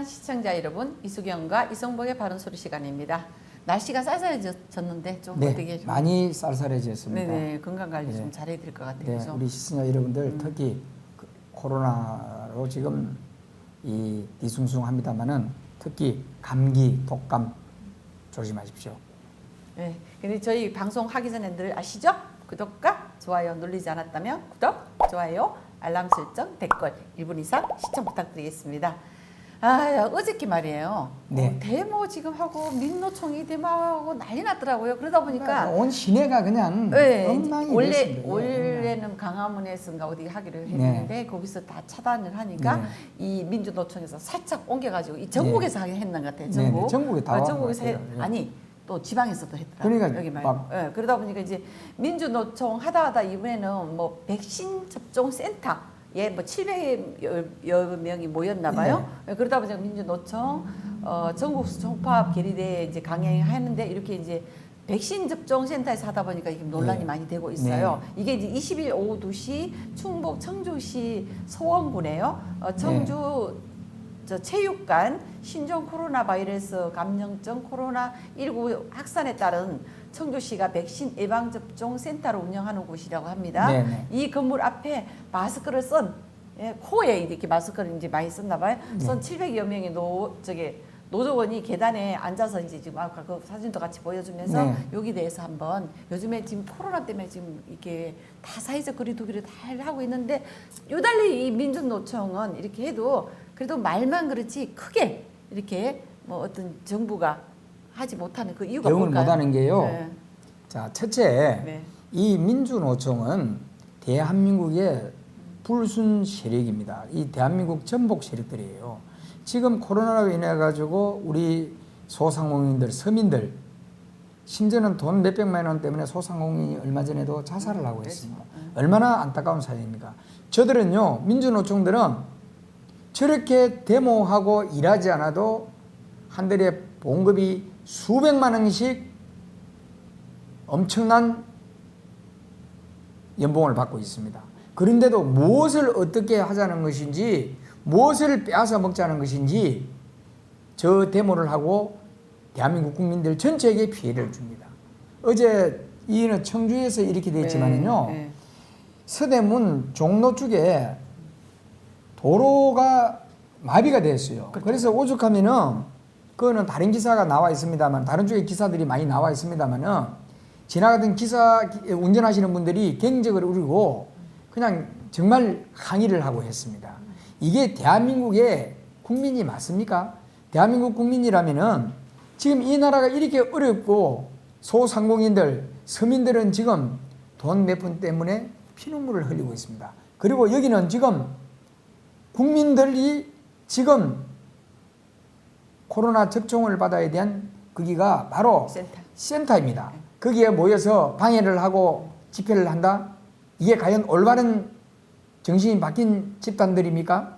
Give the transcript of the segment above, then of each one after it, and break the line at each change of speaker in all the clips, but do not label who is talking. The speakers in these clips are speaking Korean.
시청자 여러분, 이수경과 이성복의 바른 소리 시간입니다. 날씨가 쌀쌀해졌는데 좀
네,
어떻게 좀
많이 쌀쌀해졌습니다.
네네, 건강 관리 좀
네.
잘해야 될 것 같아요.
네,
그죠?
우리 시청자 여러분들 특히 코로나로 지금 이 뒤숭숭합니다만은 특히 감기, 독감 조심하십시오.
네. 근데 저희 방송 하기 전에 늘 아시죠? 구독과 좋아요 누르지 않았다면 구독, 좋아요, 알람 설정, 댓글 1분 이상 시청 부탁드리겠습니다. 어저께 말이에요.
네.
데모 지금 하고 민노총이 데모하고 난리 났더라고요. 그러다 보니까
온 시내가 그냥
네,
엉망이
원래
됐습니다.
원래는 강화문에서인가 어디 하기로 했는데 거기서 다 차단을 하니까 이 민주노총에서 살짝 옮겨가지고 이 전국에서 하긴 했는 것 같아요. 전국.
네, 전국에 다
전국에서
왔는 것 같아요.
아니 또 지방에서도 했더라고요.
그러니까
여기 말고. 예, 그러다 보니까 이제 민주노총 하다 이번에는 뭐 백신 접종 센터 예, 뭐 700여 명이 모였나 봐요. 예, 그러다 보니까 민주노총 전국 총파업 결의대에 이제 강행하는데 이렇게 이제 백신 접종 센터에서 하다 보니까 이게 논란이
네.
많이 되고 있어요. 이게 이제 20일 오후 2시 충북 청주시 소원군에요. 청주 저 체육관 신종 코로나 바이러스 감염증 코로나19 확산에 따른 청주시가 백신 예방 접종 센터를 운영하는 곳이라고 합니다.
네네.
이 건물 앞에 마스크를 쓴 코에 이렇게 마스크를 이제 많이 썼나 봐요. 선 700여 명의 노조원이 계단에 앉아서 이제 지금 아까 그 사진도 같이 보여주면서
네.
여기 대해서 한번 요즘에 지금 코로나 때문에 지금 이렇게 다 사회적 거리두기를 다 하고 있는데 요달리 이 민주노총은 이렇게 해도 그래도 말만 그렇지 크게 이렇게 뭐 어떤 정부가 하지 못하는 그 이유가
대응을
뭘까요?
못하는 게요.
네.
자, 첫째,
네.
이 민주노총은 대한민국의 불순 세력입니다. 이 대한민국 전복 세력들이에요. 지금 코로나로 인해 가지고 우리 소상공인들, 서민들, 심지어는 돈 몇백만 원 때문에 소상공인이 얼마 전에도 자살을 하고 있습니다. 얼마나 안타까운 사연입니까? 저들은요, 민주노총들은 저렇게 데모하고 일하지 않아도 한 달에 봉급이 수백만 원씩 엄청난 연봉을 받고 있습니다. 그런데도 무엇을 어떻게 하자는 것인지, 무엇을 빼앗아 먹자는 것인지 저 데모를 하고 대한민국 국민들 전체에게 피해를 줍니다. 어제 이는 청주에서 이렇게 됐지만은요,
네.
서대문 종로 쪽에 도로가 마비가 됐어요. 그래서 오죽하면은 그거는 다른 기사가 나와 있습니다만, 다른 쪽에 기사들이 많이 나와 있습니다만은 지나가던 기사 운전하시는 분들이 경적을 울리고 그냥 정말 항의를 하고 했습니다. 이게 대한민국의 국민이 맞습니까? 대한민국 국민이라면은 지금 이 나라가 이렇게 어렵고 소상공인들, 서민들은 지금 돈 몇 푼 때문에 피눈물을 흘리고 있습니다. 그리고 여기는 지금 국민들이 지금 코로나 접종을 받아야 대한 거기가 바로 센터입니다. 거기에 모여서 방해를 하고 집회를 한다? 이게 과연 올바른 정신이 바뀐 집단들입니까?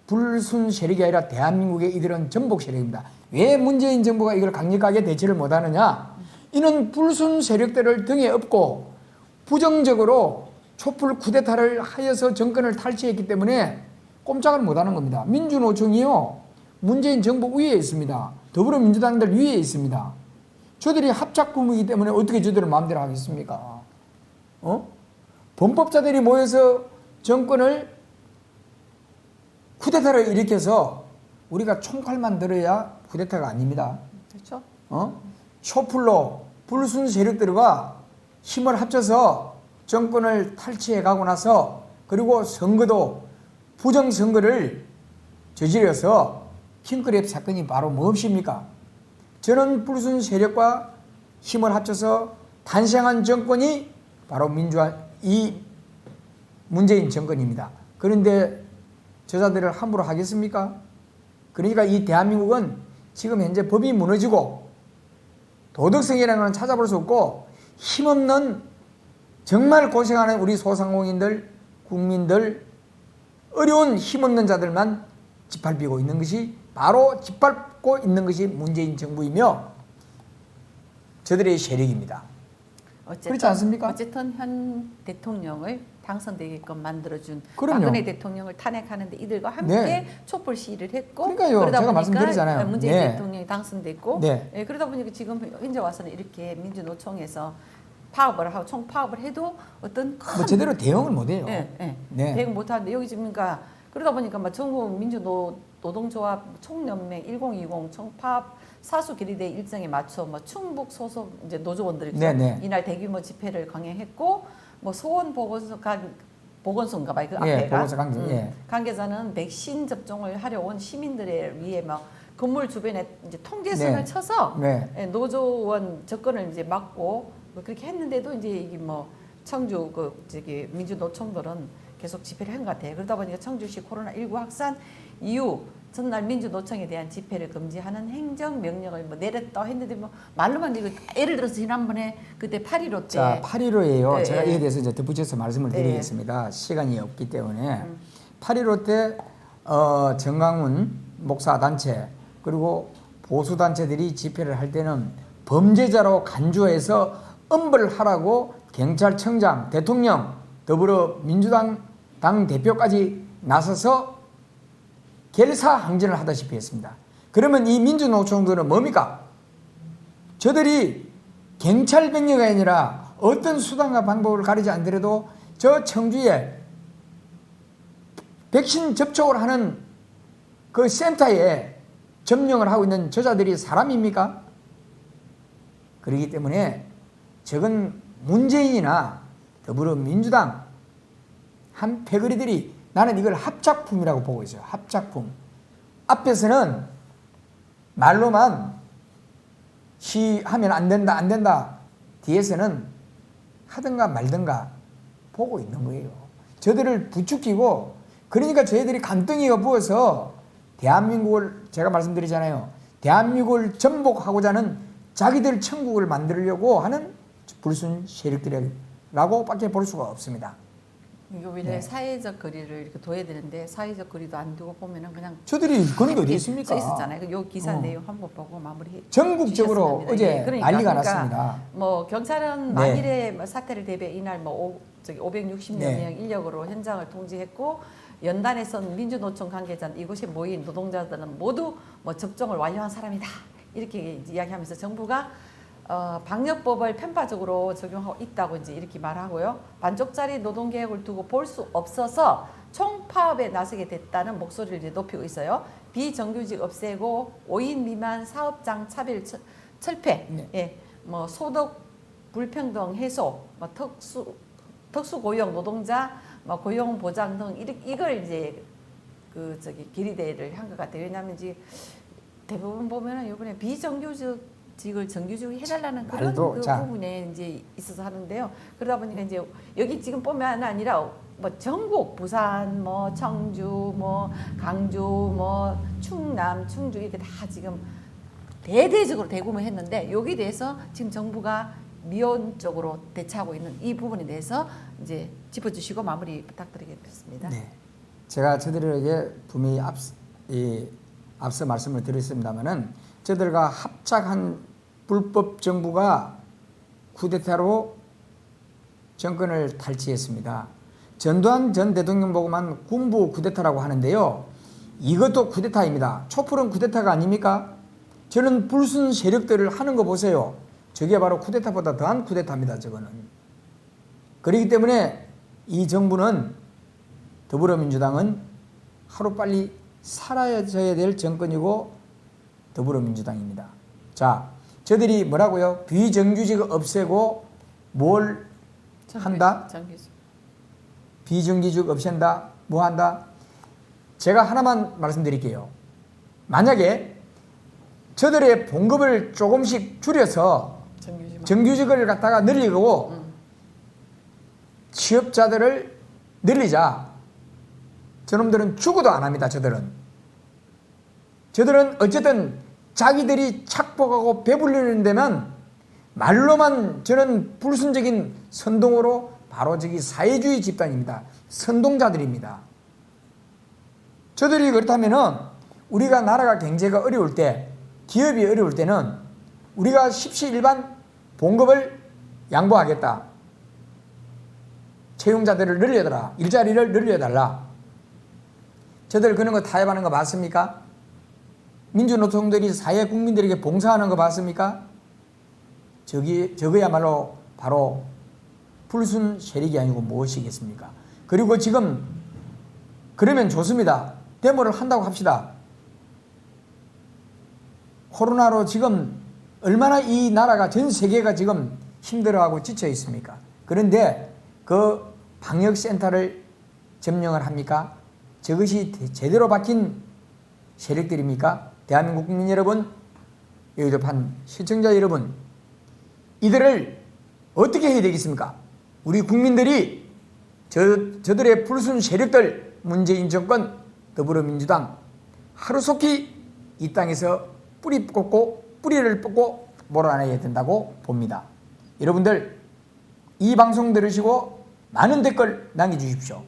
불순 세력이 아니라 대한민국의 이들은 전복 세력입니다. 왜 문재인 정부가 이걸 강력하게 대처를 못하느냐? 이는 불순 세력들을 등에 업고 부정적으로 촛불 쿠데타를 하여서 정권을 탈취했기 때문에 꼼짝을 못하는 겁니다. 민주노총이요, 문재인 정부 위에 있습니다. 더불어민주당들 위에 있습니다. 저들이 합작부이기 때문에 어떻게 저들을 마음대로 하겠습니까? 범법자들이 모여서 정권을 쿠데타를 일으켜서 우리가 총칼만 들어야 쿠데타가 아닙니다.
그렇죠?
촛불로 불순 세력들과 힘을 합쳐서 정권을 탈취해 가고 나서 그리고 선거도 부정선거를 저지려서 킹크랩 사건이 바로 무엇입니까? 저는 불순 세력과 힘을 합쳐서 탄생한 정권이 바로 이 문재인 정권입니다. 그런데 저자들을 함부로 하겠습니까? 그러니까 이 대한민국은 지금 현재 법이 무너지고 도덕성이라는 건 찾아볼 수 없고 힘없는 정말 고생하는 우리 소상공인들, 국민들, 어려운 힘없는 자들만 짓밟히고 있는 것이 바로 짓밟고 있는 것이 문재인 정부이며 저들의 세력입니다. 그렇지 않습니까?
어쨌든 현 대통령을 당선되게끔 만들어준
그럼요.
박근혜 대통령을 탄핵하는데 이들과 함께
네.
촛불 시위를 했고
그러니까요.
그러다
제가
보니까
말씀드리잖아요.
문재인
네.
대통령이 당선됐고
네.
예, 그러다 보니까 지금 현재 와서는 이렇게 민주노총에서 파업을 하고 총파업을 해도 어떤 큰
뭐 제대로 대응을 못해요.
예, 예.
네.
대응 못하는데 여기 지금 그러니까 그러다 보니까 막 전국 민주노동조합 총연맹 1020 총파업 사수 결의대 일정에 맞춰 뭐 충북 소속 이제 노조원들이
네네.
이날 대규모 집회를 강행했고 뭐 소원 보건소인가 봐요 그
예,
앞에가
보건소 관계, 예.
관계자는 백신 접종을 하려 온 시민들을 위해 막 건물 주변에 이제 통제선을
네.
쳐서
네.
예, 노조원 접근을 이제 막고 뭐 그렇게 했는데도 이제 이게 뭐 청주 그 저기 민주노총들은 계속 집회를 한 것 같아요. 그러다 보니까 청주시 코로나19 확산 이후 전날 민주노총에 대한 집회를 금지하는 행정명령을 뭐 내렸다 했는데 뭐 말로만 이거 예를 들어서 지난번에 그때 8.15 때
자, 8.15예요.
네,
제가
네.
이에 대해서 이제 덧붙여서 말씀을
네.
드리겠습니다. 시간이 없기 때문에 8.15 때 정강훈 목사 단체 그리고 보수 단체들이 집회를 할 때는 범죄자로 간주해서 엄벌하라고 경찰청장, 대통령, 더불어민주당 당 대표까지 나서서 결사항전을 하다시피 했습니다. 그러면 이 민주노총들은 뭡니까? 저들이 경찰 병력이 아니라 어떤 수단과 방법을 가리지 않더라도 저 청주에 백신 접촉을 하는 그 센터에 점령을 하고 있는 저자들이 사람입니까? 그렇기 때문에 저건 문재인이나 더불어민주당 한 패거리들이 나는 이걸 합작품이라고 보고 있어요. 합작품. 앞에서는 말로만 시하면 안 된다, 안 된다. 뒤에서는 하든가 말든가 보고 있는 거예요. 저들을 부추기고 그러니까 저희들이 간덩이가 부어서 대한민국을 제가 말씀드리잖아요. 대한민국을 전복하고자 하는 자기들 천국을 만들려고 하는 불순 세력들이라고 밖에 볼 수가 없습니다.
이거 원래
네.
사회적 거리를 이렇게 둬야 되는데 사회적 거리도 안 두고 보면은 그냥
저들이 그런 게 어디 있습니까?
써 있었잖아요. 요 기사 내용 한번 보고 마무리.
전국적으로
주셨습니다.
어제
예, 그러니까,
난리가
그러니까
났습니다.
뭐 경찰은
네.
만일의 뭐 사태를 대비해 이날 뭐 560여
네.
명 인력으로 현장을 통제했고 연단에선 민주노총 관계자 이곳에 모인 노동자들은 모두 뭐 접종을 완료한 사람이다 이렇게 이야기하면서 정부가 방역법을 편파적으로 적용하고 있다고 이제 이렇게 말하고요. 반쪽짜리 노동개혁을 두고 볼 수 없어서 총파업에 나서게 됐다는 목소리를 이제 높이고 있어요. 비정규직 없애고 5인 미만 사업장 차별 철폐,
네.
예, 뭐 소득 불평등 해소, 뭐 특수 고용 노동자 뭐 고용 보장 등 이걸 이제 그 저기 결의대를 한 것 같아요. 왜냐하면 이제 대부분 보면은 이번에 비정규직을 정규직을 해달라는 그런
말도,
그
자.
부분에 이제 있어서 하는데요. 그러다 보니까 이제 여기 지금 보면 아니라 뭐 전국 부산 뭐 청주 뭐 강주 뭐 충남 충주 이렇게 다 지금 대대적으로 대구를 했는데 여기에 대해서 지금 정부가 미온적으로 대처하고 있는 이 부분에 대해서 이제 짚어주시고 마무리 부탁드리겠습니다.
네. 제가 저들에게 분명히 앞서 말씀을 드렸습니다만은 저들과 합작한 불법 정부가 쿠데타로 정권을 탈취했습니다. 전두환 전 대통령 보고만 군부 쿠데타라고 하는데요. 이것도 쿠데타입니다. 촛불은 쿠데타가 아닙니까? 저는 불순 세력들을 하는 거 보세요. 저게 바로 쿠데타보다 더한 쿠데타입니다. 저거는. 그렇기 때문에 이 정부는 더불어민주당은 하루빨리 사라져야 될 정권이고 더불어민주당입니다. 자, 저들이 뭐라고요? 비정규직 없애고 뭘 한다?
정규직.
비정규직 없앤다? 뭐 한다? 제가 하나만 말씀드릴게요. 만약에 저들의 봉급을 조금씩 줄여서 정규직을 갖다가 늘리고 취업자들을 늘리자. 저놈들은 죽어도 안 합니다. 저들은 어쨌든 자기들이 착복하고 배불리는 데만 말로만 저는 불순적인 선동으로 바로 저기 사회주의 집단입니다. 선동자들입니다. 저들이 그렇다면은 우리가 나라가 경제가 어려울 때 기업이 어려울 때는 우리가 십시일반 봉급을 양보하겠다. 채용자들을 늘려달라. 일자리를 늘려달라. 저들 그런 거 타협하는 거 맞습니까? 민주노총들이 사회 국민들에게 봉사하는 거 맞습니까? 저거야말로 바로 불순 세력이 아니고 무엇이겠습니까? 그리고 지금 그러면 좋습니다. 데모를 한다고 합시다. 코로나로 지금 얼마나 이 나라가 전 세계가 지금 힘들어하고 지쳐 있습니까? 그런데 그 방역센터를 점령을 합니까? 저것이 제대로 박힌 세력들입니까? 대한민국 국민 여러분, 여의도판 시청자 여러분, 이들을 어떻게 해야 되겠습니까? 우리 국민들이 저들의 불순 세력들, 문재인 정권, 더불어민주당 하루속히 이 땅에서 뿌리를 뽑고 몰아내야 된다고 봅니다. 여러분들 이 방송 들으시고 많은 댓글 남겨주십시오.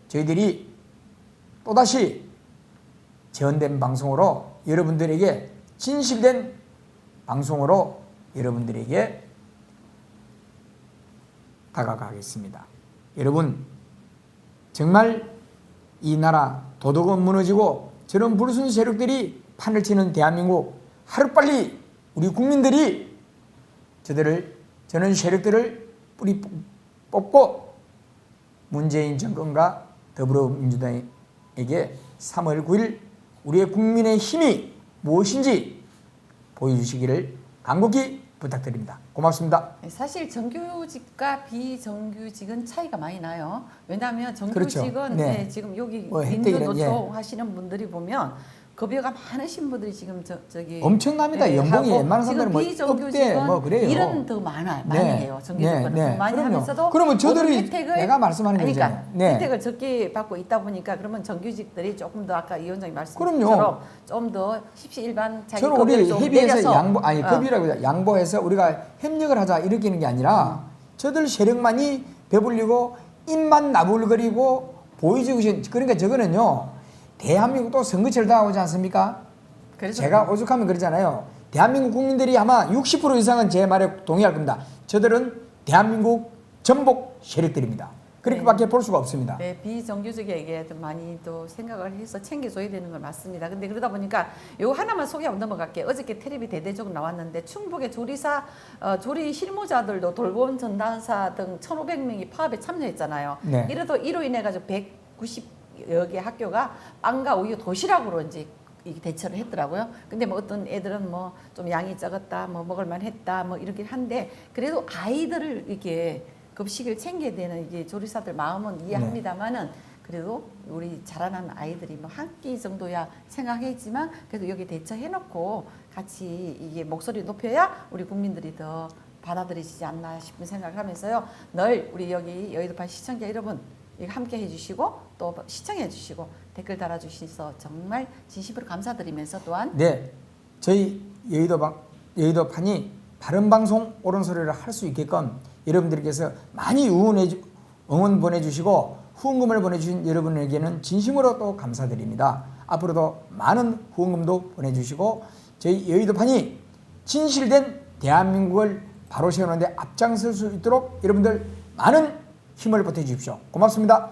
저희들이 또다시 재현된 방송으로 여러분들에게 진실된 방송으로 여러분들에게 다가가겠습니다. 여러분 정말 이 나라 도덕은 무너지고 저런 불순 세력들이 판을 치는 대한민국, 하루빨리 우리 국민들이 저는 세력들을 뿌리 뽑고 문재인 정권과 더불어민주당에게 3월 9일 우리의 국민의 힘이 무엇인지 보여주시기를 간곡히 부탁드립니다. 고맙습니다.
사실 정규직과 비정규직은 차이가 많이 나요. 왜냐하면 정규직은
그렇죠. 네.
지금 여기
혜택이란,
민주노총 하시는 분들이 보면 급여가 많으신 분들이 지금 저기
엄청납니다. 연봉이 웬만한 사람들은 뭐
비정규직은
뭐 그래요.
일은 더 많이 해요. 정규직보다 더 많이
그럼요.
하면서도
그러면 저들이
혜택을,
내가 말씀하는
그러니까
거잖아요.
혜택을 적게 받고 있다 보니까 그러면 정규직들이 조금 더 아까 이 위원장님 말씀처럼
그럼요.
좀 더 십시일반 자기
저는
급여를
우리
좀
협의해서
내려서
급이라고 해서 양보해서 우리가 협력을 하자 이렇게 하는 게 아니라 저들 세력만이 배불리고 입만 나불거리고 보여주고 그러니까 저거는요. 대한민국도 선거철 다가오지 않습니까? 제가 오죽하면 그러잖아요. 대한민국 국민들이 아마 60% 이상은 제 말에 동의할 겁니다. 저들은 대한민국 전복 세력들입니다. 그렇게밖에 볼 수가 없습니다.
네, 비정규직에게 좀 많이 또 생각을 해서 챙겨줘야 되는 건 맞습니다. 근데 그러다 보니까 요 하나만 소개하고 넘어갈게요. 어저께 텔레비 대대적으로 나왔는데 충북의 조리사, 조리 실무자들도 돌봄 전담사 등 1,500명이 파업에 참여했잖아요.
네.
이로 인해 가지고 190여 개 학교가 빵과 우유 도시락으로 이제 대처를 했더라고요. 근데 뭐 어떤 애들은 뭐 좀 양이 적었다, 뭐 먹을만 했다, 뭐 이렇게 한데 그래도 아이들을 이렇게 급식을 챙겨야 되는 이게 조리사들 마음은 이해합니다만은 그래도 우리 자라난 아이들이 뭐 한 끼 정도야 생각했지만 그래도 여기 대처해놓고 같이 이게 목소리 높여야 우리 국민들이 더 받아들이시지 않나 싶은 생각을 하면서요. 늘 우리 여기 여의도판 시청자 여러분 함께 해주시고 또 시청해 주시고 댓글 달아주셔서 정말 진심으로 감사드리면서 또한
네, 저희 여의도판이 바른 방송 옳은 소리를 할 수 있게끔 여러분들께서 많이 응원 보내주시고 후원금을 보내주신 여러분에게는 진심으로 또 감사드립니다. 앞으로도 많은 후원금도 보내주시고 저희 여의도판이 진실된 대한민국을 바로 세우는데 앞장설 수 있도록 여러분들 많은 힘을 보태주십시오. 고맙습니다.